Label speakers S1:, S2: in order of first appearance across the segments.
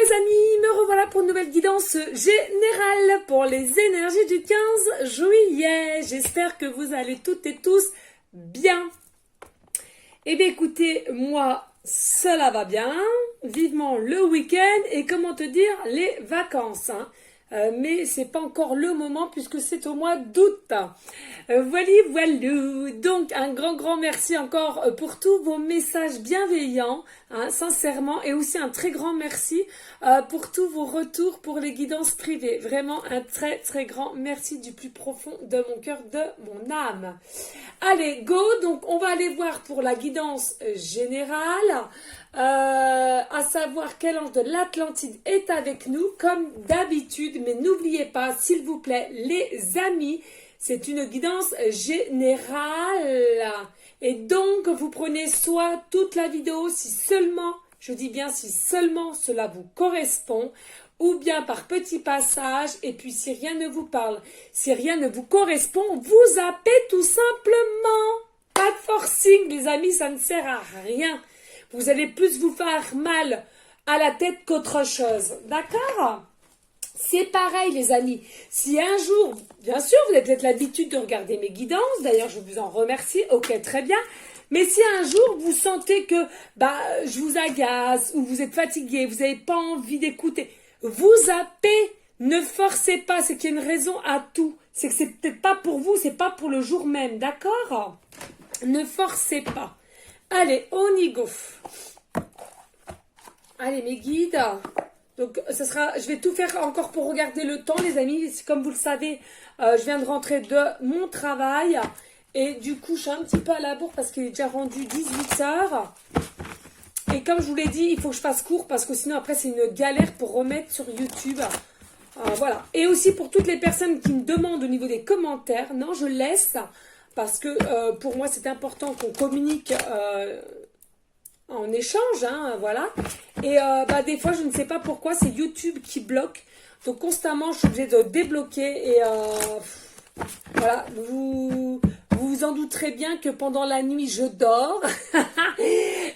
S1: les amis, me revoilà pour une nouvelle guidance générale pour les énergies du 15 juillet. J'espère que vous allez toutes et tous bien. Eh bien écoutez, moi cela va bien, vivement le week-end et comment te dire les vacances. Mais c'est pas encore le moment puisque c'est au mois d'août. Voilà. Donc un grand merci encore pour tous vos messages bienveillants, sincèrement, et aussi un très grand merci pour tous vos retours pour les guidances privées. Vraiment un très grand merci du plus profond de mon cœur, de mon âme. Allez, go. Donc on va aller voir pour la guidance générale. À savoir quel ange de l'Atlantide est avec nous comme d'habitude, mais n'oubliez pas s'il vous plaît les amis, c'est une guidance générale et donc vous prenez soit toute la vidéo si seulement, je dis bien si seulement cela vous correspond, ou bien par petits passages, et puis si rien ne vous parle, si rien ne vous correspond, vous zappez tout simplement. Pas de forcing les amis, ça ne sert à rien. Vous allez plus vous faire mal à la tête qu'autre chose. D'accord? C'est pareil les amis. Si un jour, bien sûr, vous avez peut-être l'habitude de regarder mes guidances. D'ailleurs, je vous en remercie. Ok, très bien. Mais si un jour vous sentez que je vous agace ou vous êtes fatigué, vous n'avez pas envie d'écouter, vous zappez. Ne forcez pas. C'est qu'il y a une raison à tout. C'est que c'est peut-être pas pour vous, c'est pas pour le jour même. D'accord? Ne forcez pas. Allez, on y go. Allez, mes guides. Donc, je vais tout faire encore pour regarder le temps, les amis. Comme vous le savez, je viens de rentrer de mon travail. Et du coup, je suis un petit peu à la bourre parce qu'il est déjà rendu 18 heures. Et comme je vous l'ai dit, il faut que je fasse court parce que sinon, après, c'est une galère pour remettre sur YouTube. Voilà. Et aussi pour toutes les personnes qui me demandent au niveau des commentaires. Non, je laisse. Parce que pour moi, c'est important qu'on communique en échange, voilà. Et des fois, je ne sais pas pourquoi, c'est YouTube qui bloque. Donc, constamment, je suis obligée de débloquer. Et voilà, vous vous en douterez bien que pendant la nuit, je dors.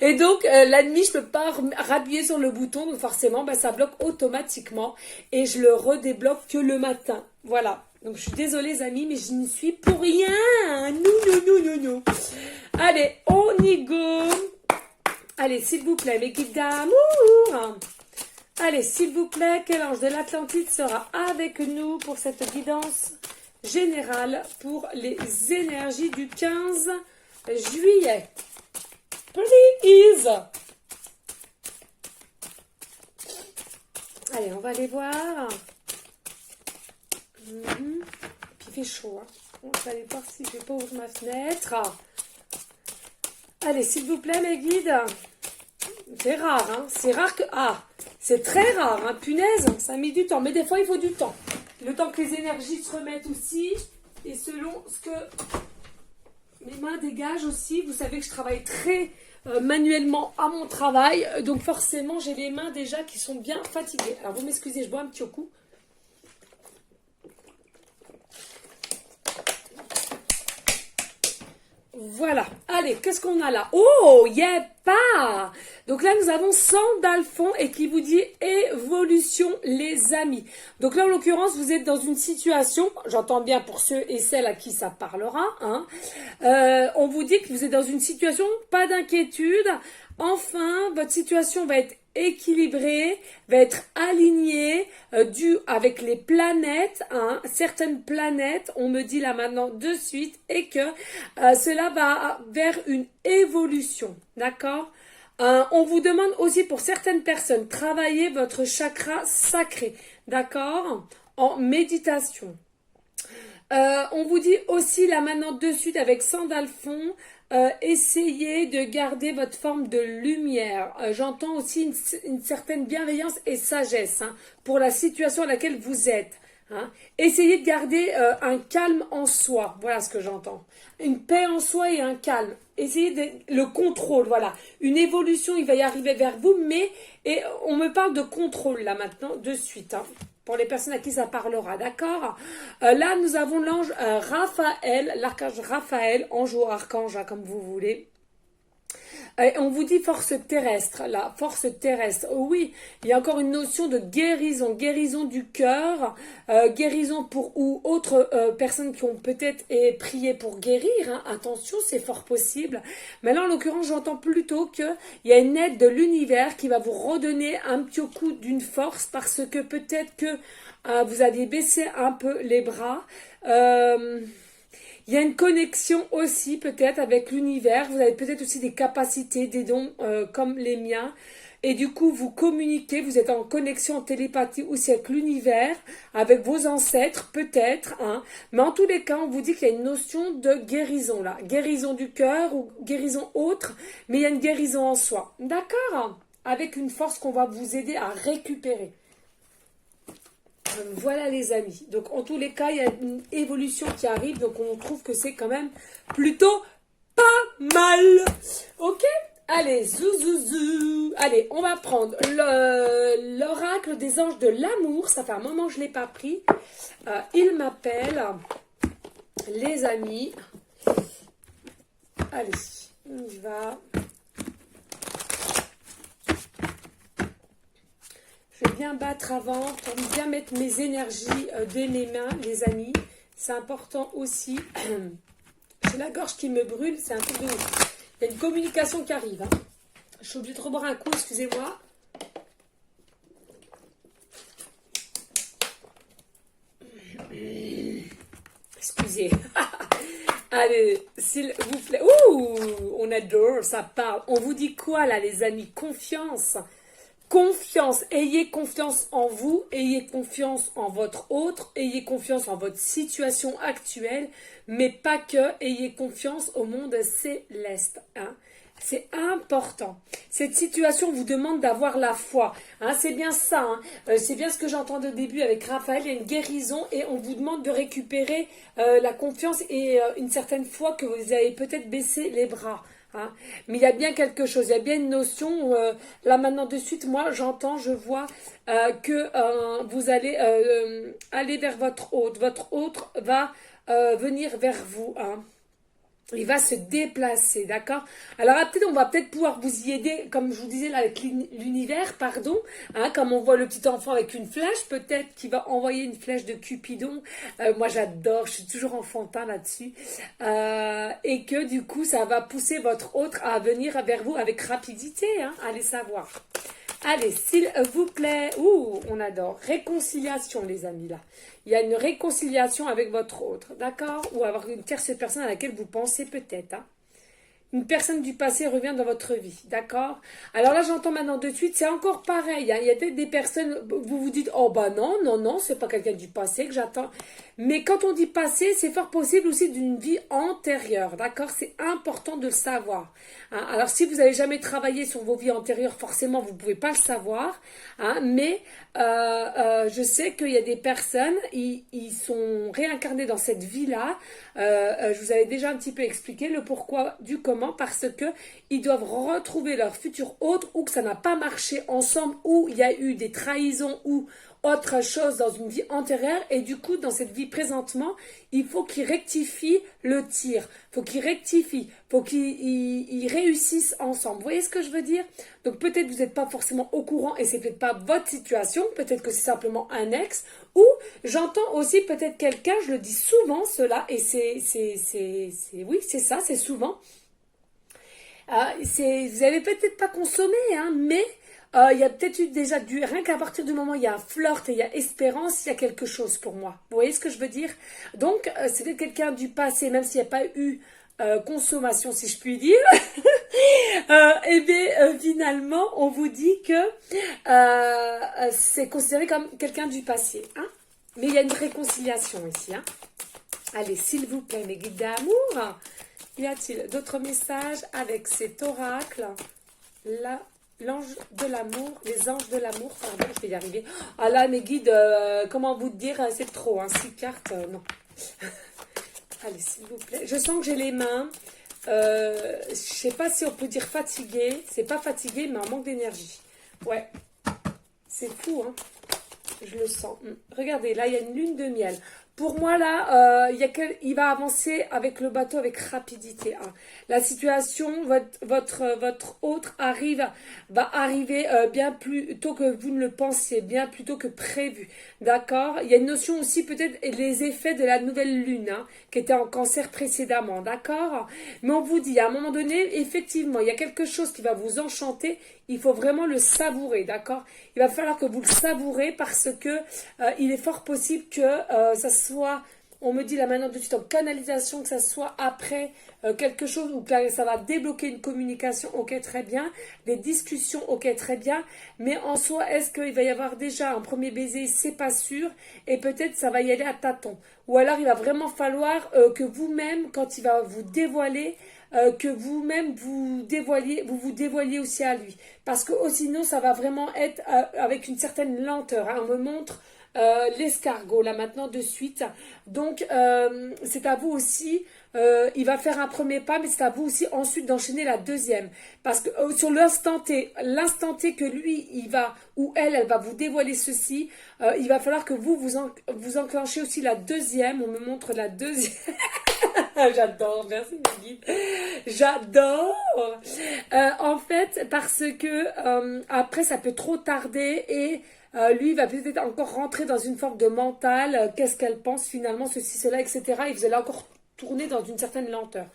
S1: Et donc, la nuit, je ne peux pas appuyer sur le bouton. Donc, forcément, ça bloque automatiquement. Et je le redébloque que le matin. Voilà. Donc, je suis désolée, les amis, mais je n'y suis pour rien. Non. Allez, on y go. Allez, s'il vous plaît, mes guides d'amour. Allez, s'il vous plaît, quel ange de l'Atlantide sera avec nous pour cette guidance générale pour les énergies du 15 juillet. Please. Allez, on va aller voir. Puis il fait chaud. On va aller voir si je ne vais pas ouvrir ma fenêtre. Allez, s'il vous plaît, mes guides. C'est rare, c'est rare que... c'est très rare, punaise, ça a mis du temps. Mais des fois, il faut du temps. Le temps que les énergies se remettent aussi. Et selon ce que mes mains dégagent aussi. Vous savez que je travaille très manuellement à mon travail. Donc forcément, j'ai les mains déjà qui sont bien fatiguées. Alors, vous m'excusez, je bois un petit coup. Voilà. Allez, qu'est-ce qu'on a là? Oh, pas. Donc là, nous avons Sandalphon et qui vous dit évolution, les amis. Donc là, en l'occurrence, vous êtes dans une situation, j'entends bien pour ceux et celles à qui ça parlera, on vous dit que vous êtes dans une situation, pas d'inquiétude. Enfin, votre situation va être équilibré, va être aligné dû avec les planètes, certaines planètes, on me dit là maintenant de suite, et que cela va vers une évolution, d'accord? On vous demande aussi pour certaines personnes, travailler votre chakra sacré, d'accord? En méditation. On vous dit aussi là maintenant de suite avec Sandalphon, essayez de garder votre forme de lumière. J'entends aussi une certaine bienveillance et sagesse pour la situation à laquelle vous êtes. Essayez de garder un calme en soi. Voilà ce que j'entends. Une paix en soi et un calme. Essayez le contrôle. Voilà. Une évolution, il va y arriver vers vous. Et on me parle de contrôle là maintenant, de suite. Pour les personnes à qui ça parlera, d'accord? Là, nous avons l'ange Raphaël, l'archange Raphaël, ange ou archange, comme vous voulez. Et on vous dit force terrestre, la force terrestre. Oh oui, il y a encore une notion de guérison, guérison du cœur, guérison pour ou autres personnes qui ont peut-être prié pour guérir. Hein. Attention, c'est fort possible. Mais là, en l'occurrence, j'entends plutôt qu'il y a une aide de l'univers qui va vous redonner un petit coup d'une force parce que peut-être que vous aviez baissé un peu les bras. Il y a une connexion aussi peut-être avec l'univers. Vous avez peut-être aussi des capacités, des dons comme les miens. Et du coup, vous communiquez, vous êtes en connexion, en télépathie aussi avec l'univers, avec vos ancêtres peut-être. Hein. Mais en tous les cas, on vous dit qu'il y a une notion de guérison là. Guérison du cœur ou guérison autre, mais il y a une guérison en soi. D'accord? Avec une force qu'on va vous aider à récupérer. Voilà les amis, donc en tous les cas il y a une évolution qui arrive, donc on trouve que c'est quand même plutôt pas mal. Ok, allez, zou. Allez, on va prendre l'oracle des anges de l'amour, ça fait un moment que je ne l'ai pas pris. Il m'appelle, les amis. Allez, on y va. Je vais bien battre avant pour bien mettre mes énergies dès mes mains, les amis. C'est important aussi. J'ai la gorge qui me brûle, c'est un truc de ouf. Il y a une communication qui arrive. Hein. Je suis obligée de reboire un coup, excusez-moi. Excusez. Allez, s'il vous plaît. Ouh, on adore, ça parle. On vous dit quoi là, les amis? Confiance. Confiance, ayez confiance en vous, ayez confiance en votre autre, ayez confiance en votre situation actuelle, mais pas que, ayez confiance au monde céleste. Hein. C'est important. Cette situation vous demande d'avoir la foi. Hein, c'est bien ça. Hein. C'est bien ce que j'entendais au début avec Raphaël. Il y a une guérison et on vous demande de récupérer la confiance et une certaine foi que vous avez peut-être baissé les bras. Hein. Mais il y a bien quelque chose, il y a bien une notion, là maintenant de suite, moi j'entends, je vois que vous allez aller vers votre hôte va venir vers vous. Hein. Il va se déplacer, d'accord? Alors peut-être on va peut-être pouvoir vous y aider, comme je vous disais là avec l'univers, pardon, hein, comme on voit le petit enfant avec une flèche, peut-être qu'il va envoyer une flèche de Cupidon. Moi j'adore, je suis toujours enfantin là-dessus, et que du coup ça va pousser votre autre à venir vers vous avec rapidité, hein, allez savoir. Allez, s'il vous plaît, ouh, on adore. Réconciliation, les amis, là. Il y a une réconciliation avec votre autre, d'accord? Ou avoir une tierce personne à laquelle vous pensez peut-être, hein. Une personne du passé revient dans votre vie, d'accord? Alors là, j'entends maintenant de suite, c'est encore pareil. Hein. Il y a peut-être des personnes, vous vous dites, oh bah non, c'est pas quelqu'un du passé que j'attends. Mais quand on dit passé, c'est fort possible aussi d'une vie antérieure, d'accord? C'est important de le savoir. Hein. Alors si vous n'avez jamais travaillé sur vos vies antérieures, forcément, vous ne pouvez pas le savoir. Hein. Mais je sais qu'il y a des personnes, ils sont réincarnés dans cette vie-là. Je vous avais déjà un petit peu expliqué le pourquoi du comment, parce que ils doivent retrouver leur futur autre, ou que ça n'a pas marché ensemble, ou il y a eu des trahisons ou autre chose dans une vie antérieure, et du coup dans cette vie présentement il faut qu'ils rectifient le tir, faut qu'ils rectifient, faut qu'ils réussissent ensemble. Vous voyez ce que je veux dire? Donc peut-être vous n'êtes pas forcément au courant et c'est peut-être pas votre situation, peut-être que c'est simplement un ex, ou j'entends aussi peut-être quelqu'un, je le dis souvent cela, et oui c'est ça, c'est souvent. Vous avez peut-être pas consommé, hein, mais il y a peut-être eu déjà rien qu'à partir du moment où il y a un flirt et il y a espérance, il y a quelque chose pour moi. Vous voyez ce que je veux dire? Donc, c'est peut-être quelqu'un du passé, même s'il n'y a pas eu consommation, si je puis dire. Et bien, finalement, on vous dit que c'est considéré comme quelqu'un du passé. Hein? Mais il y a une réconciliation ici. Hein? Allez, s'il vous plaît, mes guides d'amour. Y a-t-il d'autres messages avec cet oracle? L'ange de l'amour, les anges de l'amour, pardon, je vais y arriver. Ah là, mes guides, comment vous dire, c'est trop, hein, 6 cartes, non. Allez, s'il vous plaît. Je sens que j'ai les mains, je sais pas si on peut dire fatigué, c'est pas fatigué, mais en manque d'énergie. Ouais, c'est fou, hein. Je le sens. Regardez, là, il y a une lune de miel. Pour moi, là, il va avancer avec le bateau avec rapidité, hein. La situation, votre autre va arriver bien plus tôt que vous ne le pensiez, bien plus tôt que prévu. D'accord? Il y a une notion aussi, peut-être, les effets de la nouvelle lune, hein, qui était en cancer précédemment. D'accord? Mais on vous dit, à un moment donné, effectivement, il y a quelque chose qui va vous enchanter. Il faut vraiment le savourer, d'accord? Il va falloir que vous le savourez parce que il est fort possible que ça soit, on me dit là maintenant de suite en canalisation, que ça soit après quelque chose ou que ça va débloquer une communication, ok très bien, des discussions, ok très bien, mais en soi, est-ce qu'il va y avoir déjà un premier baiser? C'est pas sûr, et peut-être ça va y aller à tâtons. Ou alors il va vraiment falloir que vous-même, quand il va vous dévoiler, que vous-même vous dévoiliez aussi à lui. Parce que sinon, ça va vraiment être avec une certaine lenteur, hein. On me montre l'escargot là maintenant de suite. Donc, c'est à vous aussi. Il va faire un premier pas, mais c'est à vous aussi ensuite d'enchaîner la deuxième. Parce que sur l'instant T que lui, il va, ou elle va vous dévoiler ceci, il va falloir que vous enclenchez aussi la deuxième. On me montre la deuxième. J'adore, merci Maggie. J'adore. En fait, parce que après, ça peut trop tarder et lui va peut-être encore rentrer dans une forme de mental. Qu'est-ce qu'elle pense finalement, ceci, cela, etc. Et vous allez encore tourner dans une certaine lenteur.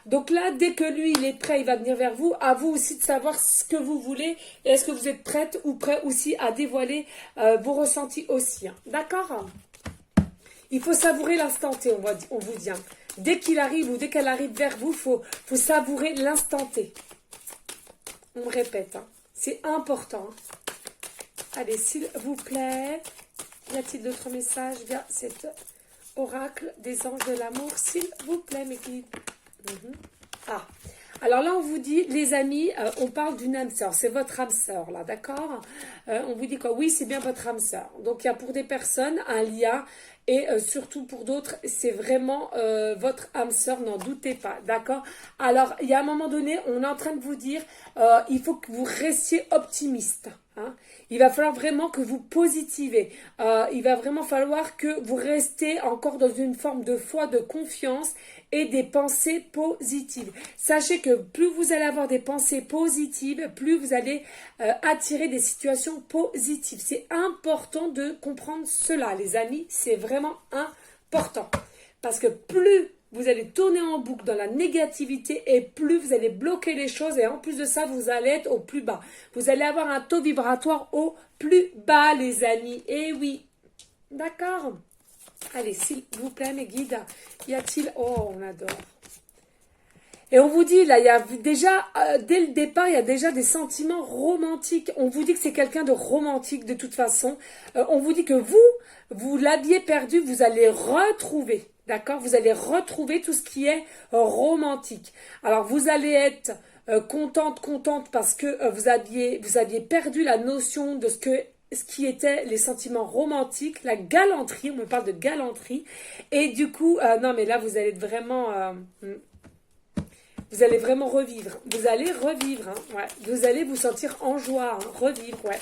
S1: Donc là, dès que lui, il est prêt, il va venir vers vous. À vous aussi de savoir ce que vous voulez. Et est-ce que vous êtes prête ou prêt aussi à dévoiler vos ressentis aussi, hein. D'accord? Il faut savourer l'instant T, on vous dit, hein. Dès qu'il arrive ou dès qu'elle arrive vers vous, faut savourer l'instant T. On me répète, hein. C'est important. Allez, s'il vous plaît, y a-t-il d'autres messages via cet oracle des anges de l'amour? S'il vous plaît, mes guides. Ah, alors là, on vous dit, les amis, on parle d'une âme sœur. C'est votre âme sœur, là, d'accord? On vous dit quoi? Oui, c'est bien votre âme sœur. Donc, il y a pour des personnes un lien. Et surtout pour d'autres, c'est vraiment votre âme sœur, n'en doutez pas, d'accord? Alors, il y a un moment donné, on est en train de vous dire, il faut que vous restiez optimiste, hein. Il va falloir vraiment que vous positivez. Il va vraiment falloir que vous restez encore dans une forme de foi, de confiance et des pensées positives. Sachez que plus vous allez avoir des pensées positives, plus vous allez attirer des situations positives. C'est important de comprendre cela, les amis. C'est vraiment important. Parce que plus vous allez tourner en boucle dans la négativité et plus vous allez bloquer les choses et en plus de ça, vous allez être au plus bas. Vous allez avoir un taux vibratoire au plus bas, les amis. Eh oui, d'accord? Allez, s'il vous plaît, mes guides, y a-t-il... Oh, on adore. Et on vous dit, là, il y a déjà, dès le départ, il y a déjà des sentiments romantiques. On vous dit que c'est quelqu'un de romantique de toute façon. On vous dit que vous l'aviez perdu, vous allez retrouver. D'accord? Vous allez retrouver tout ce qui est romantique. Alors, vous allez être contente parce que vous aviez perdu la notion de ce qui était les sentiments romantiques, la galanterie, on me parle de galanterie. Et du coup, non mais là, vous allez être vraiment... vous allez vraiment revivre. Vous allez revivre, hein, ouais. Vous allez vous sentir en joie, hein, revivre, ouais.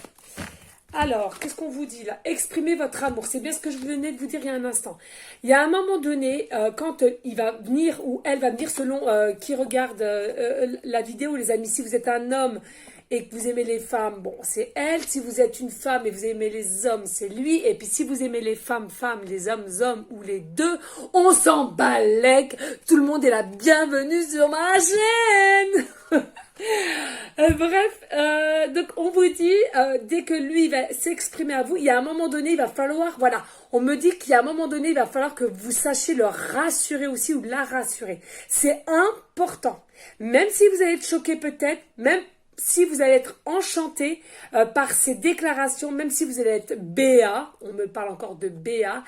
S1: Alors, qu'est-ce qu'on vous dit là? Exprimez votre amour. C'est bien ce que je venais de vous dire il y a un instant. Il y a un moment donné, quand il va venir, ou elle va venir selon qui regarde la vidéo, les amis, si vous êtes un homme et que vous aimez les femmes, bon, c'est elle. Si vous êtes une femme et vous aimez les hommes, c'est lui. Et puis si vous aimez les femmes, les hommes, hommes, ou les deux, on s'en balèque. Tout le monde est la bienvenue sur ma chaîne. Bref, donc on vous dit, dès que lui va s'exprimer à vous, il y a un moment donné, il va falloir, voilà, on me dit qu'il y a un moment donné, il va falloir que vous sachiez le rassurer aussi ou la rassurer. C'est important. Même si vous allez être choqué peut-être, même si vous allez être enchanté par ces déclarations, même si vous allez être BA, on me parle encore de BA,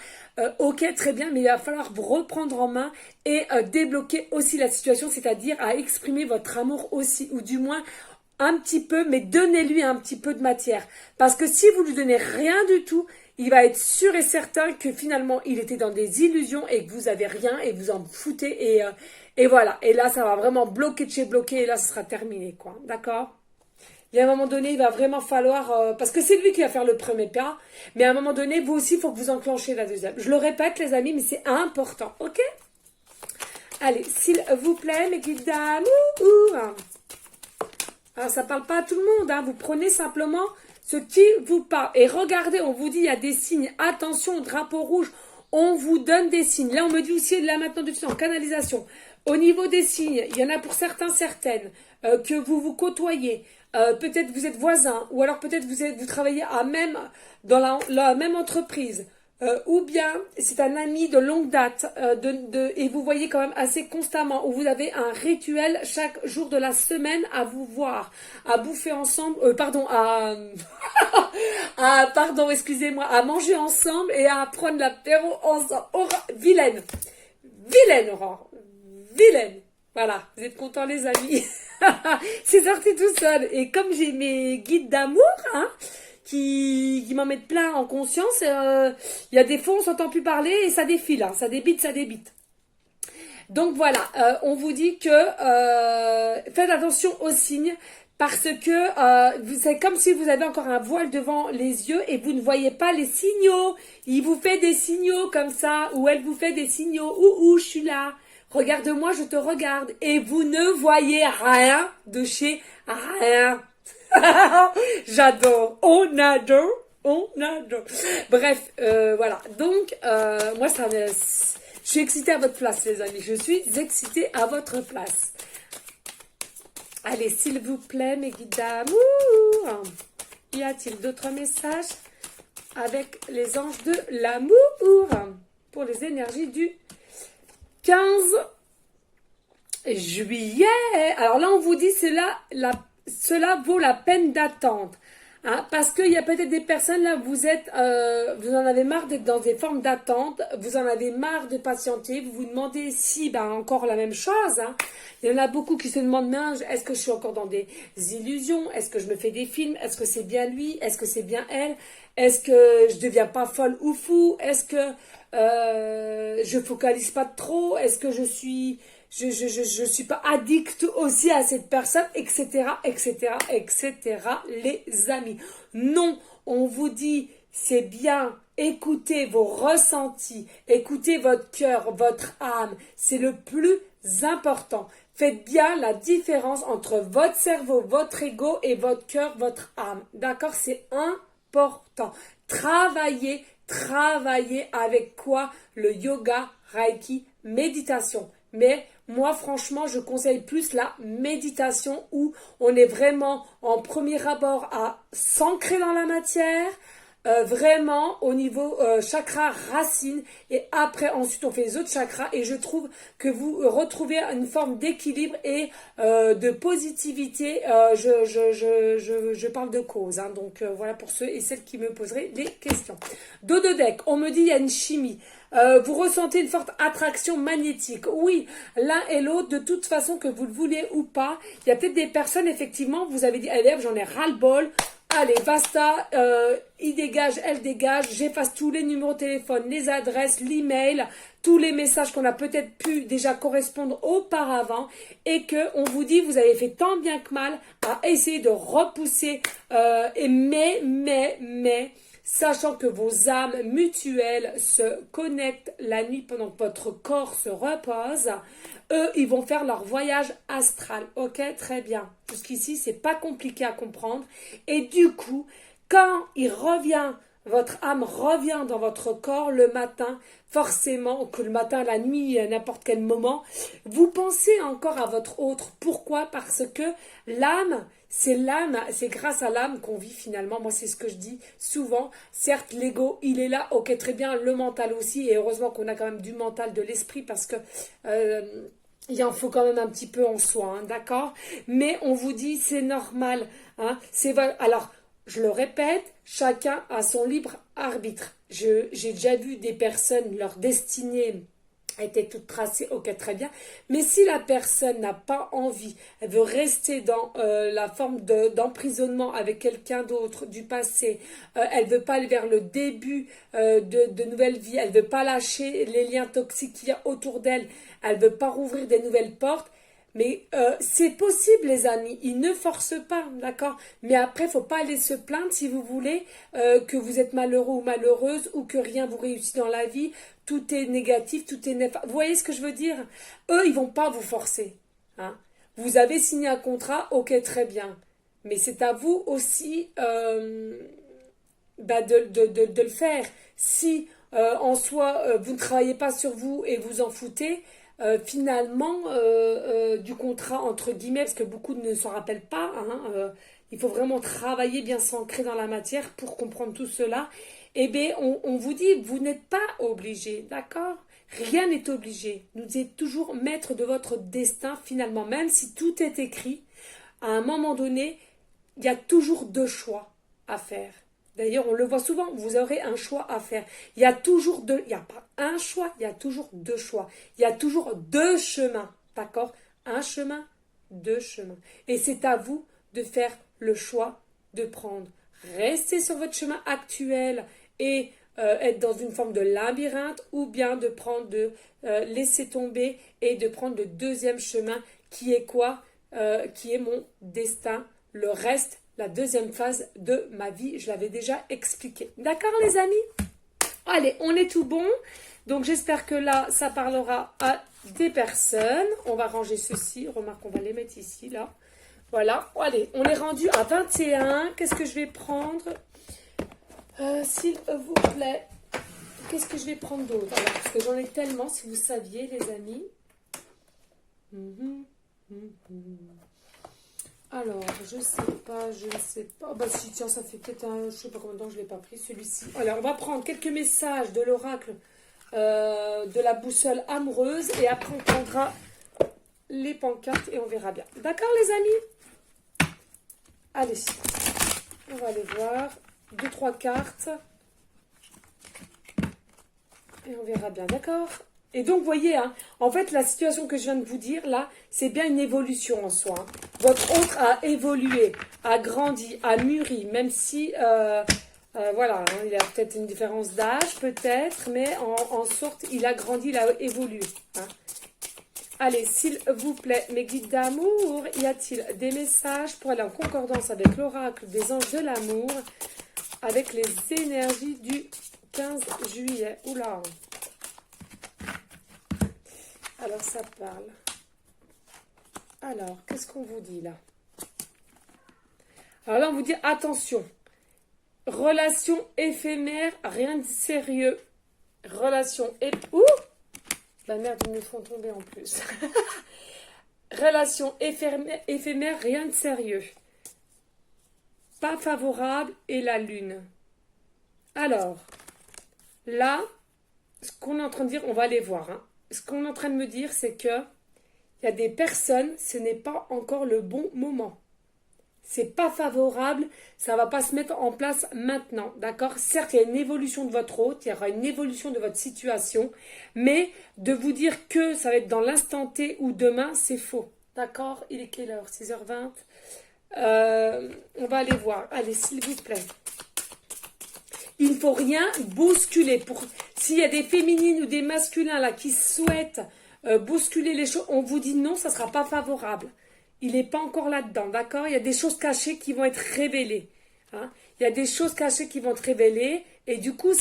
S1: ok, très bien, mais il va falloir vous reprendre en main et débloquer aussi la situation, c'est-à-dire à exprimer votre amour aussi, ou du moins un petit peu, mais donnez-lui un petit peu de matière. Parce que si vous lui donnez rien du tout, il va être sûr et certain que finalement, il était dans des illusions et que vous avez rien et vous en foutez et voilà. Et là, ça va vraiment bloquer de chez bloqué et là, ce sera terminé, quoi. D'accord? Il y a un moment donné, il va vraiment falloir... parce que c'est lui qui va faire le premier pas. Mais à un moment donné, vous aussi, il faut que vous enclenchez la deuxième. Je le répète, les amis, mais c'est important. Ok? Allez, s'il vous plaît, mes guides d'amour. Alors, ça parle pas à tout le monde. Hein. Vous prenez simplement ce qui vous parle. Et regardez, on vous dit, il y a des signes. Attention, drapeau rouge. On vous donne des signes. Là, on me dit aussi, là maintenant, de suite en canalisation. Au niveau des signes, il y en a pour certains, certaines, que vous vous côtoyez. Peut-être vous êtes voisins, ou alors peut-être vous travaillez dans la même entreprise. Ou bien c'est un ami de longue date et vous voyez quand même assez constamment, ou vous avez un rituel chaque jour de la semaine à vous voir, à bouffer ensemble, pardon, excusez-moi, à manger ensemble et à prendre l'apéro ensemble. Vilaine, Aurore, vilaine. Voilà, vous êtes contents les amis. C'est sorti tout seul. Et comme j'ai mes guides d'amour, hein, qui m'en mettent plein en conscience, il y a des fois on s'entend plus parler et ça défile, hein, ça débite. Donc voilà, on vous dit que faites attention aux signes parce que c'est comme si vous avez encore un voile devant les yeux et vous ne voyez pas les signaux. Il vous fait des signaux comme ça, ou elle vous fait des signaux, je suis là. Regarde-moi, je te regarde. Et vous ne voyez rien de chez rien. J'adore. On adore. Bref, voilà. Donc, moi, je suis excitée à votre place, les amis. Je suis excitée à votre place. Allez, s'il vous plaît, mes guides d'amour. Y a-t-il d'autres messages avec les anges de l'amour pour les énergies du 15 juillet. Alors là, on vous dit, cela vaut la peine d'attendre. Hein, parce qu'il y a peut-être des personnes, là, vous en avez marre d'être dans des formes d'attente, vous en avez marre de patienter, vous vous demandez si, encore la même chose. Hein. Il y en a beaucoup qui se demandent, est-ce que je suis encore dans des illusions? Est-ce que je me fais des films? Est-ce que c'est bien lui? Est-ce que c'est bien elle? Est-ce que je deviens pas folle ou fou? Est-ce que je focalise pas trop? Est-ce que je suis pas addict aussi à cette personne, etc., les amis. Non, on vous dit, c'est bien, écoutez vos ressentis, écoutez votre cœur, votre âme, c'est le plus important. Faites bien la différence entre votre cerveau, votre ego et votre cœur, votre âme. D'accord? C'est important. Travaillez avec quoi? Le yoga, Reiki, méditation. Mais moi, franchement, je conseille plus la méditation où on est vraiment en premier abord à s'ancrer dans la matière, vraiment au niveau chakra racine, et après ensuite on fait les autres chakras, et je trouve que vous retrouvez une forme d'équilibre et de positivité. Je parle de cause, hein, donc voilà pour ceux et celles qui me poseraient des questions. Dos de deck, on me dit il y a une chimie. Vous ressentez une forte attraction magnétique. Oui, l'un et l'autre, de toute façon, que vous le voulez ou pas. Il y a peut-être des personnes, effectivement, vous avez dit, allez, j'en ai ras-le-bol. Allez, basta, il dégage, elle dégage, j'efface tous les numéros de téléphone, les adresses, l'email, tous les messages qu'on a peut-être pu déjà correspondre auparavant, et que on vous dit, vous avez fait tant bien que mal à essayer de repousser, mais sachant que vos âmes mutuelles se connectent la nuit pendant que votre corps se repose, eux, ils vont faire leur voyage astral. Ok, très bien. Jusqu'ici, c'est pas compliqué à comprendre. Et du coup, quand votre âme revient dans votre corps le matin, forcément, que le matin, la nuit, à n'importe quel moment, vous pensez encore à votre autre. Pourquoi? Parce que l'âme, c'est grâce à l'âme qu'on vit finalement. Moi, c'est ce que je dis souvent. Certes, l'ego, il est là. Ok, très bien. Le mental aussi. Et heureusement qu'on a quand même du mental, de l'esprit, parce que il en faut quand même un petit peu en soi, hein, d'accord? Mais on vous dit, c'est normal. Hein, alors, je le répète, chacun a son libre arbitre. J'ai déjà vu des personnes, leur destinée était toute tracée, ok, très bien. Mais si la personne n'a pas envie, elle veut rester dans la forme d'emprisonnement avec quelqu'un d'autre du passé, elle veut pas aller vers le début de nouvelles vies, elle veut pas lâcher les liens toxiques qu'il y a autour d'elle, elle veut pas rouvrir des nouvelles portes, Mais c'est possible, les amis. Ils ne forcent pas, d'accord? Mais après, faut pas aller se plaindre si vous voulez que vous êtes malheureux ou malheureuse ou que rien vous réussit dans la vie. Tout est négatif, tout est néfaste. Vous voyez ce que je veux dire? Eux, ils vont pas vous forcer. Hein. Vous avez signé un contrat, ok, très bien. Mais c'est à vous aussi de le faire. Si en soi, vous ne travaillez pas sur vous et vous en foutez, finalement, du contrat, entre guillemets, parce que beaucoup ne s'en rappellent pas, hein, il faut vraiment travailler, bien s'ancrer dans la matière pour comprendre tout cela. Eh bien, on vous dit, vous n'êtes pas obligé, d'accord? Rien n'est obligé. Vous êtes toujours maître de votre destin, finalement, même si tout est écrit. À un moment donné, il y a toujours deux choix à faire. D'ailleurs, on le voit souvent, vous aurez un choix à faire. Il y a toujours deux, il n'y a pas un choix, il y a toujours deux choix. Il y a toujours deux chemins, d'accord? Un chemin, deux chemins. Et c'est à vous de faire le choix de prendre. Rester sur votre chemin actuel et être dans une forme de labyrinthe ou bien de prendre, de laisser tomber et de prendre le deuxième chemin qui est quoi? Qui est mon destin, le reste, la deuxième phase de ma vie, je l'avais déjà expliqué. D'accord les amis? Allez, on est tout bon. Donc j'espère que là, ça parlera à des personnes. On va ranger ceci. Remarque, on va les mettre ici, là. Voilà. Allez, on est rendu à 21. Qu'est-ce que je vais prendre? S'il vous plaît. Qu'est-ce que je vais prendre d'autre? Alors, parce que j'en ai tellement, si vous saviez, les amis. Alors, je ne sais pas. Bah si, tiens, ça fait peut-être je ne sais pas combien de temps je ne l'ai pas pris, celui-ci. Alors, on va prendre quelques messages de l'oracle de la boussole amoureuse. Et après, on prendra les pancartes et on verra bien. D'accord, les amis? Allez, on va aller voir. 2-3 cartes. Et on verra bien, d'accord? Et donc, vous voyez, hein, en fait, la situation que je viens de vous dire, là, c'est bien une évolution en soi. Hein. Votre autre a évolué, a grandi, a mûri, même si, voilà, hein, il y a peut-être une différence d'âge, peut-être, mais en sorte, il a grandi, il a évolué. Hein. Allez, s'il vous plaît, mes guides d'amour, y a-t-il des messages pour aller en concordance avec l'oracle des anges de l'amour, avec les énergies du 15 juillet? Oula! Alors, ça parle. Alors, qu'est-ce qu'on vous dit là? Alors là, on vous dit, attention. Relation éphémère, rien de sérieux. Relation Ouh! La merde, ils me font tomber en plus. Relation éphémère, rien de sérieux. Pas favorable et la lune. Alors, là, ce qu'on est en train de dire, on va aller voir, hein. Ce qu'on est en train de me dire, c'est que il y a des personnes, ce n'est pas encore le bon moment. C'est pas favorable, ça va pas se mettre en place maintenant, d'accord? Certes, il y a une évolution de votre hôte, il y aura une évolution de votre situation, mais de vous dire que ça va être dans l'instant T ou demain, c'est faux, d'accord? Il est quelle heure? 6h20. On va aller voir. Allez, s'il vous plaît. Il ne faut rien bousculer. S'il y a des féminines ou des masculins là qui souhaitent bousculer les choses, on vous dit non, ça ne sera pas favorable. Il n'est pas encore là-dedans, d'accord? Il y a des choses cachées qui vont être révélées. Hein? Il y a des choses cachées qui vont être révélées et du coup,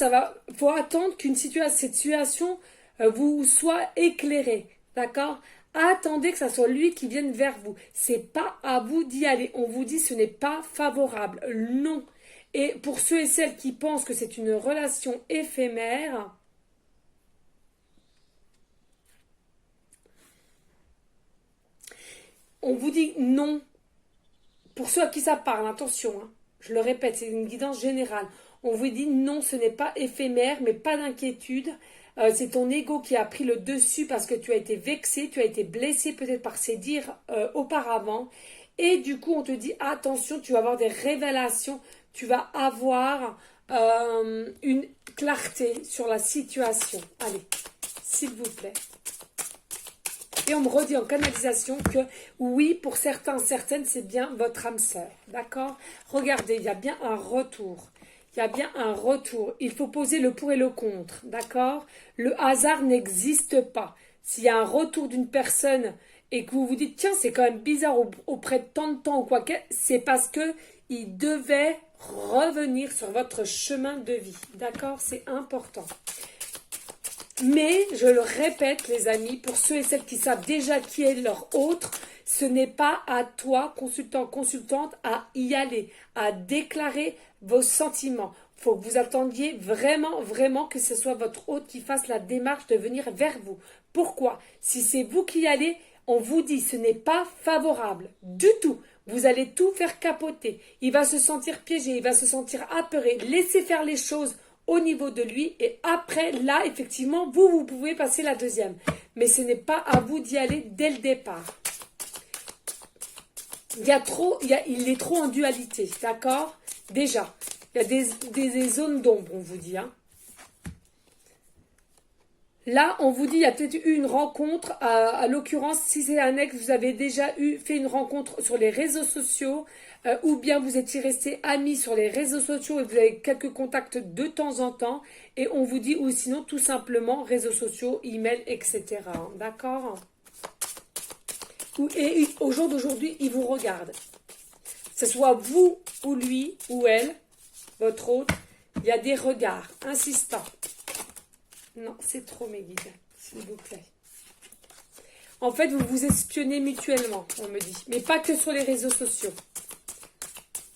S1: faut attendre qu'une cette situation vous soit éclairée, d'accord? Attendez que ça soit lui qui vienne vers vous. C'est pas à vous d'y aller. On vous dit ce n'est pas favorable. Non. Et pour ceux et celles qui pensent que c'est une relation éphémère, on vous dit non. Pour ceux à qui ça parle, attention, hein, je le répète, c'est une guidance générale. On vous dit non, ce n'est pas éphémère, mais pas d'inquiétude. C'est ton ego qui a pris le dessus parce que tu as été vexé, tu as été blessé peut-être par ses dires auparavant. Et du coup, on te dit attention, tu vas avoir des révélations, tu vas avoir une clarté sur la situation. Allez, s'il vous plaît. Et on me redit en canalisation que oui, pour certains, certaines, c'est bien votre âme sœur. D'accord? Regardez, il y a bien un retour. Il y a bien un retour. Il faut poser le pour et le contre. D'accord? Le hasard n'existe pas. S'il y a un retour d'une personne et que vous vous dites, tiens, c'est quand même bizarre auprès de tant de temps ou quoi que, c'est parce que il devait revenir sur votre chemin de vie. D'accord? C'est important. Mais, je le répète, les amis, pour ceux et celles qui savent déjà qui est leur autre, ce n'est pas à toi, consultant, consultante, à y aller, à déclarer vos sentiments. Il faut que vous attendiez vraiment, vraiment que ce soit votre hôte qui fasse la démarche de venir vers vous. Pourquoi? Si c'est vous qui y allez, on vous dit ce n'est pas favorable du tout. Vous allez tout faire capoter. Il va se sentir piégé, il va se sentir apeuré. Laissez faire les choses au niveau de lui et après, là, effectivement, vous pouvez passer la deuxième. Mais ce n'est pas à vous d'y aller dès le départ. Il est trop en dualité, d'accord? Déjà, il y a des zones d'ombre, on vous dit. Hein. Là, on vous dit, il y a peut-être eu une rencontre, à l'occurrence, si c'est un ex, vous avez déjà fait une rencontre sur les réseaux sociaux, ou bien vous étiez resté amis sur les réseaux sociaux et vous avez quelques contacts de temps en temps, et on vous dit, ou sinon, tout simplement, réseaux sociaux, email, etc. D'accord? Et au jour d'aujourd'hui, il vous regarde. Que ce soit vous ou lui ou elle, votre hôte, il y a des regards insistants. Non, c'est trop mes guides, s'il vous plaît. En fait, vous vous espionnez mutuellement, on me dit. Mais pas que sur les réseaux sociaux.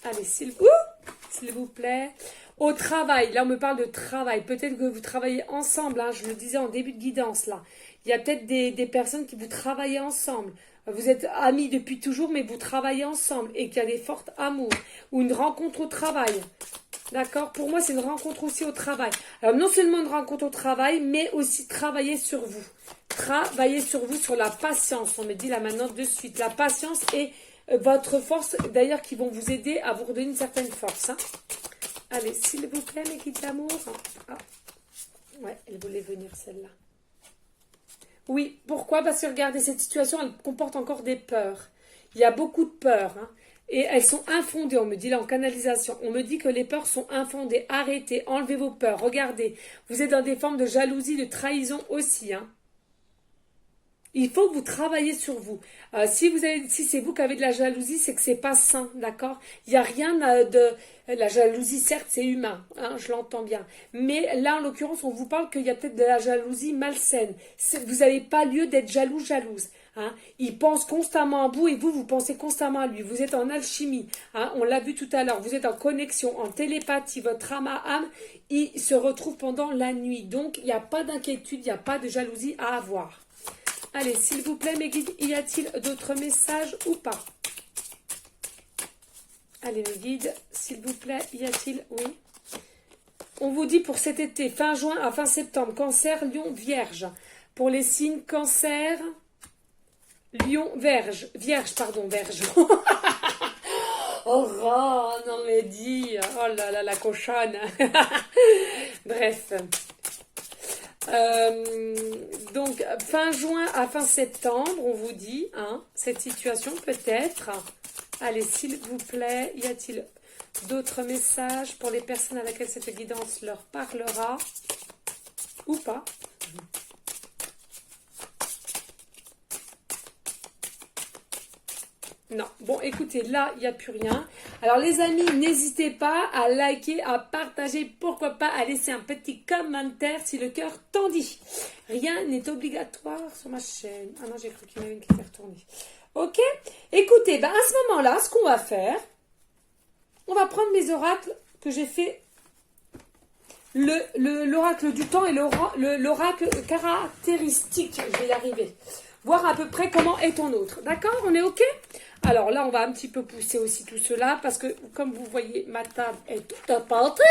S1: Allez, s'il vous plaît. Au travail, là on me parle de travail. Peut-être que vous travaillez ensemble, hein, je le disais en début de guidance là. Il y a peut-être des personnes qui vous travaillez ensemble. Vous êtes amis depuis toujours, mais vous travaillez ensemble et qu'il y a des fortes amours. Ou une rencontre au travail. D'accord? Pour moi, c'est une rencontre aussi au travail. Alors, non seulement une rencontre au travail, mais aussi travailler sur vous. Travailler sur vous, sur la patience. On me dit là maintenant de suite. La patience et votre force, d'ailleurs, qui vont vous aider à vous redonner une certaine force. Hein. Allez, s'il vous plaît, mes guides d'amour. Ah. Ouais, elle voulait venir, celle-là. Oui, pourquoi? Parce que regardez, cette situation, elle comporte encore des peurs. Il y a beaucoup de peurs, hein. Et elles sont infondées, on me dit là en canalisation. On me dit que les peurs sont infondées. Arrêtez, enlevez vos peurs. Regardez, vous êtes dans des formes de jalousie, de trahison aussi. Hein. Il faut que vous travaillez sur vous. Si c'est vous qui avez de la jalousie, c'est que c'est pas sain, d'accord? Il n'y a rien de... La jalousie, certes, c'est humain, hein, je l'entends bien. Mais là, en l'occurrence, on vous parle qu'il y a peut-être de la jalousie malsaine. Vous n'avez pas lieu d'être jalouse. Hein. Il pense constamment à vous et vous pensez constamment à lui. Vous êtes en alchimie. Hein. On l'a vu tout à l'heure. Vous êtes en connexion, en télépathie. Votre âme à âme, il se retrouve pendant la nuit. Donc, il n'y a pas d'inquiétude, il n'y a pas de jalousie à avoir. Allez, s'il vous plaît, mes guides, y a-t-il d'autres messages ou pas? Allez, mes guides, s'il vous plaît, y a-t-il? Oui. On vous dit pour cet été, fin juin à fin septembre, Cancer, Lion, Vierge. Pour les signes Cancer, Lion, Vierge. Vierge. Oh, non mais dis, oh là là, la cochonne. Bref. Donc, fin juin à fin septembre, on vous dit, hein, cette situation peut-être. Allez, s'il vous plaît, y a-t-il d'autres messages pour les personnes à laquelle cette guidance leur parlera ou pas? Non. Bon, écoutez, là, il n'y a plus rien. Alors, les amis, n'hésitez pas à liker, à partager, pourquoi pas à laisser un petit commentaire si le cœur t'en dit. Rien n'est obligatoire sur ma chaîne. Ah non, j'ai cru qu'il y en avait une qui s'est retournée. Ok? Écoutez, ben à ce moment-là, ce qu'on va faire, on va prendre mes oracles que j'ai fait. L'oracle du temps et l'oracle caractéristique. Je vais y arriver. Voir à peu près comment est ton autre. D'accord? On est ok? Alors là, on va un petit peu pousser aussi tout cela parce que, comme vous voyez, ma table est tout à portée.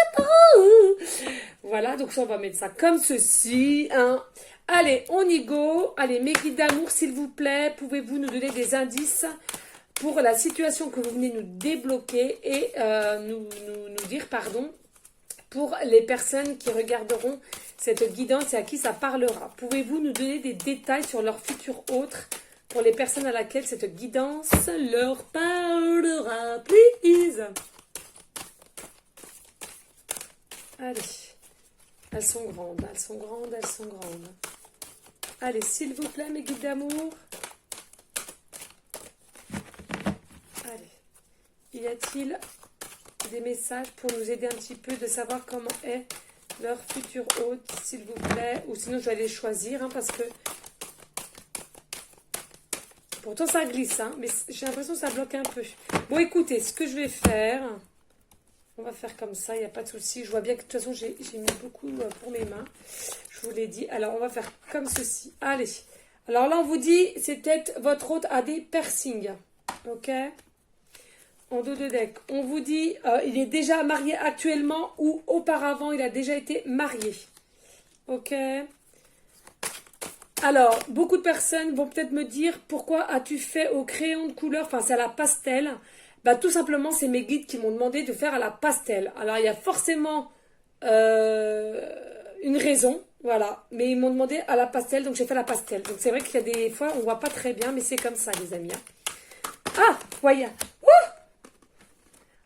S1: Voilà, donc ça, on va mettre ça comme ceci. Hein. Allez, on y go. Allez, mes guides d'amour, s'il vous plaît, pouvez-vous nous donner des indices pour la situation que vous venez nous débloquer et nous dire, pardon, pour les personnes qui regarderont cette guidance et à qui ça parlera. Pouvez-vous nous donner des détails sur leur futur autre pour les personnes à laquelle cette guidance leur parlera, please? Allez, elles sont grandes, elles sont grandes. Allez, s'il vous plaît, mes guides d'amour. Y a-t-il des messages pour nous aider un petit peu de savoir comment est leur futur hôte, s'il vous plaît? Ou sinon, je vais les choisir, hein, parce que... Pourtant, ça glisse, hein, mais j'ai l'impression que ça bloque un peu. Bon, écoutez, ce que je vais faire... On va faire comme ça, il n'y a pas de souci. Je vois bien que de toute façon, j'ai mis beaucoup pour mes mains. Je vous l'ai dit. Alors, on va faire comme ceci. Allez. Alors là, on vous dit, c'est peut-être votre hôte a des piercings. Ok? En dos de deck. On vous dit, il est déjà marié actuellement ou auparavant, il a déjà été marié. Ok? Alors, beaucoup de personnes vont peut-être me dire, pourquoi as-tu fait au crayon de couleur, enfin, c'est à la pastel? Bah, tout simplement, c'est mes guides qui m'ont demandé de faire à la pastel. Alors, il y a forcément une raison, voilà. Mais ils m'ont demandé à la pastel, donc j'ai fait la pastel. Donc, c'est vrai qu'il y a des fois, on voit pas très bien, mais c'est comme ça, les amis. Hein. Ah, voyez.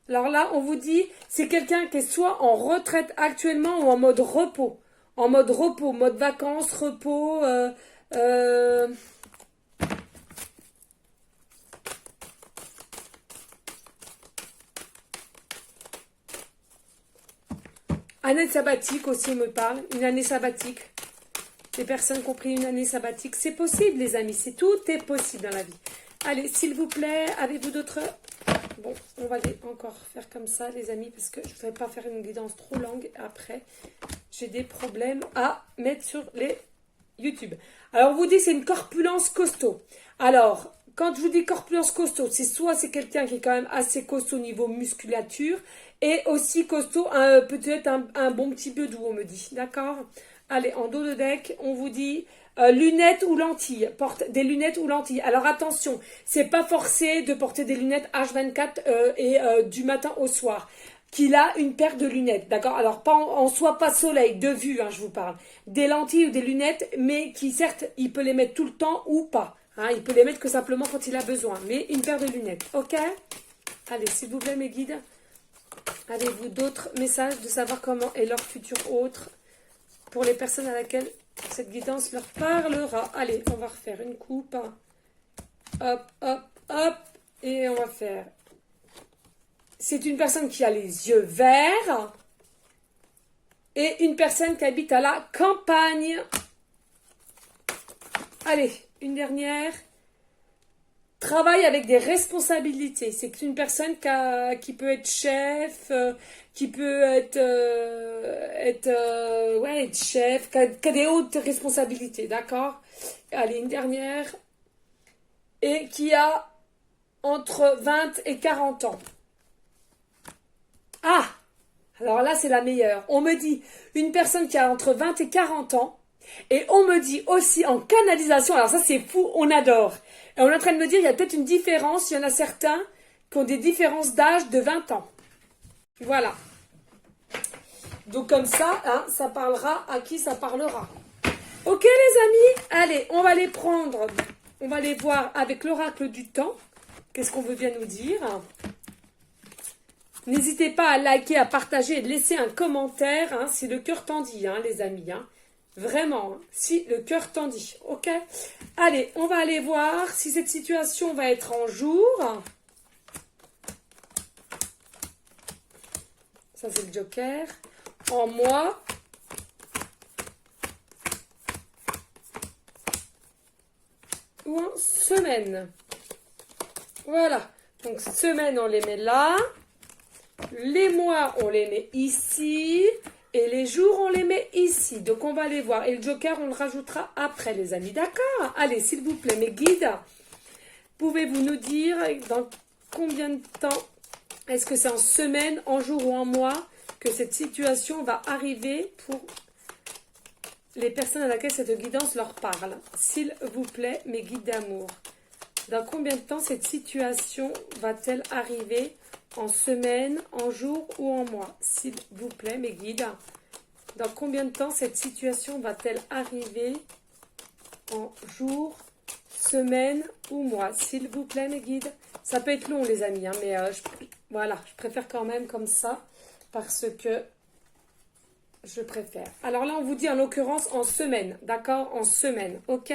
S1: Alors là, on vous dit, c'est quelqu'un qui est soit en retraite actuellement ou en mode repos. En mode repos, mode vacances, repos... Année sabbatique aussi, on me parle. Une année sabbatique. Les personnes qui ont pris une année sabbatique. C'est possible, les amis. Tout est possible dans la vie. Allez, s'il vous plaît, avez-vous d'autres... Bon, on va les encore faire comme ça, les amis, parce que je ne voudrais pas faire une guidance trop longue. Après, j'ai des problèmes à mettre sur les YouTube. Alors, on vous dit que c'est une corpulence costaud. Alors, quand je vous dis corpulence costaud, c'est soit c'est quelqu'un qui est quand même assez costaud au niveau musculature et aussi costaud, peut-être un bon petit peu doux, on me dit. D'accord? Allez, en dos de deck, on vous dit lunettes ou lentilles. Porte des lunettes ou lentilles. Alors attention, c'est pas forcé de porter des lunettes H24 du matin au soir. Qu'il a une paire de lunettes, d'accord? Alors, pas en soi, pas soleil, de vue, hein, je vous parle. Des lentilles ou des lunettes, mais qui, certes, il peut les mettre tout le temps ou pas. Hein, il peut les mettre que simplement quand il a besoin. Mais une paire de lunettes, ok? Allez, s'il vous plaît, mes guides. Avez-vous d'autres messages de savoir comment est leur futur autre pour les personnes à laquelle cette guidance leur parlera? Allez, on va refaire une coupe. Hop, hop, hop. Et on va faire... C'est une personne qui a les yeux verts et une personne qui habite à la campagne. Allez, une dernière. Travaille avec des responsabilités. C'est une personne qui peut être chef, qui peut être, être chef, qui a des hautes responsabilités, d'accord? Allez, une dernière. Et qui a entre 20 et 40 ans. Ah, alors là, c'est la meilleure. On me dit une personne qui a entre 20 et 40 ans. Et on me dit aussi en canalisation. Alors ça, c'est fou, on adore. Et on est en train de me dire, il y a peut-être une différence. Il y en a certains qui ont des différences d'âge de 20 ans. Voilà. Donc comme ça, hein, ça parlera à qui ça parlera. Ok, les amis? Allez, on va les prendre. On va les voir avec l'oracle du temps. Qu'est-ce qu'on veut bien nous dire? N'hésitez pas à liker, à partager et de laisser un commentaire, hein, si le cœur t'en dit, hein, les amis. Hein. Vraiment, hein, si le cœur t'en dit. Ok? Allez, on va aller voir si cette situation va être en jour. Ça, c'est le joker. En mois. Ou en semaine. Voilà. Donc, semaine, on les met là. Les mois, on les met ici. Et les jours, on les met ici. Donc, on va les voir. Et le joker, on le rajoutera après, les amis. D'accord? Allez, s'il vous plaît, mes guides, pouvez-vous nous dire dans combien de temps, est-ce que c'est en semaine, en jour ou en mois, que cette situation va arriver pour les personnes à laquelle cette guidance leur parle? S'il vous plaît, mes guides d'amour. Dans combien de temps cette situation va-t-elle arriver? En semaine, en jour ou en mois? S'il vous plaît, mes guides. Dans combien de temps cette situation va-t-elle arriver? En jour, semaine ou mois? S'il vous plaît, mes guides. Ça peut être long, les amis, hein, mais voilà, je préfère quand même comme ça parce que je préfère. Alors là, on vous dit en l'occurrence en semaine, d'accord? En semaine, ok?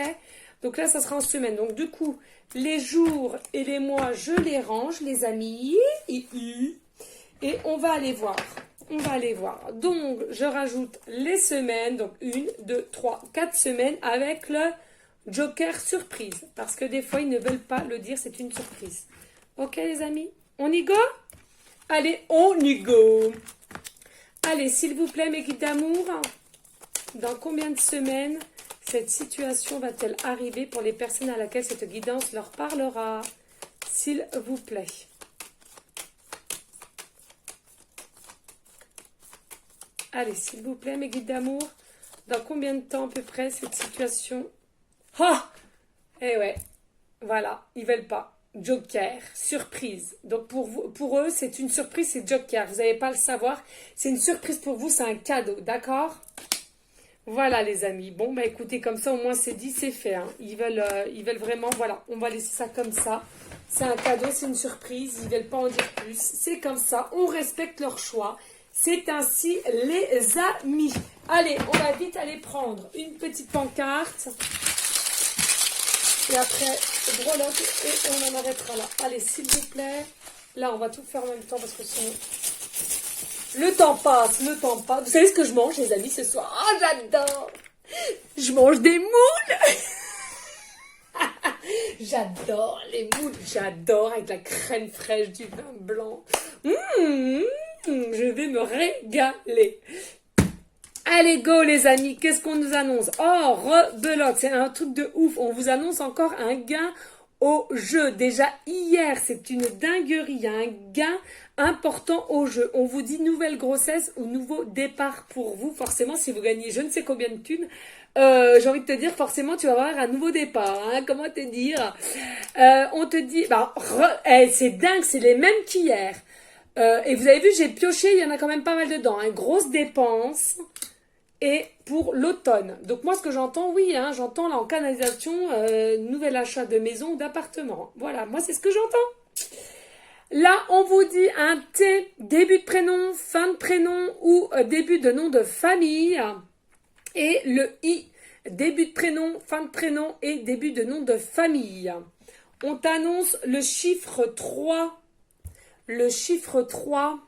S1: Donc là, ça sera en semaine. Donc du coup, les jours et les mois, je les range, les amis. Et on va aller voir. On va aller voir. Donc, je rajoute les semaines. Donc, 1, 2, 3, 4 semaines avec le joker surprise. Parce que des fois, ils ne veulent pas le dire. C'est une surprise. Ok, les amis? On y go? Allez, on y go! Allez, s'il vous plaît, mes guides d'amour. Dans combien de semaines cette situation va-t-elle arriver pour les personnes à laquelle cette guidance leur parlera? S'il vous plaît. Allez, s'il vous plaît, mes guides d'amour, dans combien de temps à peu près cette situation... Ah! Eh ouais, voilà, ils veulent pas. Joker, surprise. Donc pour eux, c'est une surprise, c'est Joker. Vous n'allez pas à le savoir. C'est une surprise pour vous, c'est un cadeau, d'accord? Voilà les amis. Bon, bah écoutez, comme ça au moins c'est dit, c'est fait. Hein. Ils veulent vraiment, voilà, on va laisser ça comme ça. C'est un cadeau, c'est une surprise. Ils veulent pas en dire plus. C'est comme ça, on respecte leur choix. C'est ainsi les amis. Allez, on va vite aller prendre une petite pancarte. Et après, breloque et on en arrêtera là. Allez, s'il vous plaît. Là, on va tout faire en même temps parce que sinon... Le temps passe, le temps passe. Vous savez ce que je mange, les amis, ce soir? Oh, j'adore! Je mange des moules! J'adore les moules. J'adore avec la crème fraîche du vin blanc. Je vais me régaler. Allez, go les amis, qu'est-ce qu'on nous annonce? Oh, rebelote, c'est un truc de ouf. On vous annonce encore un gain au jeu. Déjà hier, c'est une dinguerie. Il y a un gain important au jeu. On vous dit nouvelle grossesse ou nouveau départ pour vous. Forcément, si vous gagnez je ne sais combien de thunes, j'ai envie de te dire, forcément, tu vas avoir un nouveau départ. Hein, comment te dire? On te dit, bah, c'est dingue, c'est les mêmes qu'hier. Et vous avez vu, j'ai pioché, il y en a quand même pas mal dedans. Hein, grosses dépenses. Et pour l'automne. Donc moi, ce que j'entends, oui, hein, j'entends là en canalisation, nouvel achat de maison ou d'appartement. Voilà, moi, c'est ce que j'entends. Là, on vous dit un T, début de prénom, fin de prénom ou début de nom de famille. Et le I, début de prénom, fin de prénom et début de nom de famille. On t'annonce le chiffre 3. Le chiffre 3.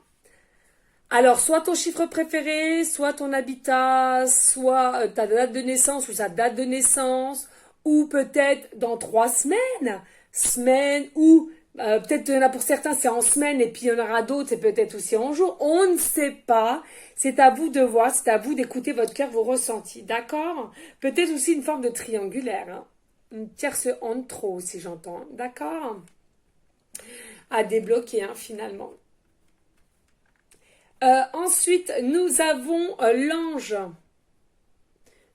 S1: Alors, soit ton chiffre préféré, soit ton habitat, soit ta date de naissance ou sa date de naissance, ou peut-être dans 3 semaines, ou peut-être il y en a pour certains, c'est en semaine, et puis il y en aura d'autres, c'est peut-être aussi en jour. On ne sait pas. C'est à vous de voir, c'est à vous d'écouter votre cœur, vos ressentis, d'accord? Peut-être aussi une forme de triangulaire, hein. Une tierce en trop, si j'entends, d'accord? À débloquer, hein, finalement. Ensuite, nous avons l'ange.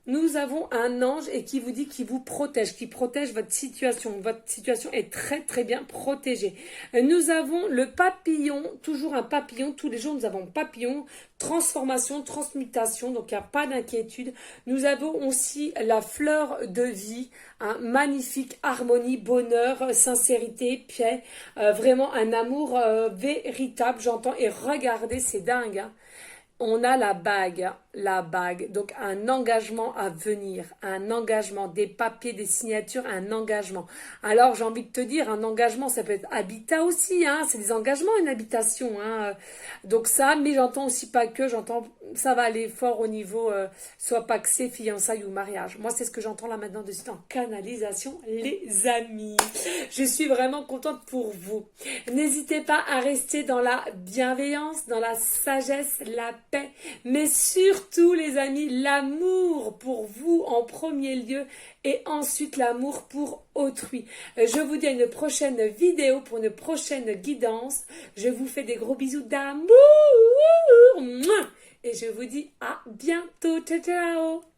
S1: Nous avons un ange et qui vous dit qu'il vous protège, qui protège votre situation. Votre situation est très très bien protégée. Nous avons le papillon, toujours un papillon. Tous les jours, nous avons papillon, transformation, transmutation. Donc, il n'y a pas d'inquiétude. Nous avons aussi la fleur de vie, hein, magnifique, harmonie, bonheur, sincérité, paix. Vraiment un amour véritable, j'entends. Et regardez, c'est dingue, hein. On a la bague, donc un engagement à venir, un engagement, des papiers, des signatures, un engagement. Alors j'ai envie de te dire, un engagement, ça peut être habitat aussi, hein, c'est des engagements, une habitation, hein. Donc ça, mais j'entends aussi pas que, j'entends, ça va aller fort au niveau, soit paxé, fiançailles ou mariage. Moi c'est ce que j'entends là maintenant de suite en canalisation, les amis. Je suis vraiment contente pour vous. N'hésitez pas à rester dans la bienveillance, dans la sagesse, la paix, mais surtout les amis, l'amour pour vous en premier lieu et ensuite l'amour pour autrui. Je vous dis à une prochaine vidéo pour une prochaine guidance. Je vous fais des gros bisous d'amour et je vous dis à bientôt. Ciao, ciao.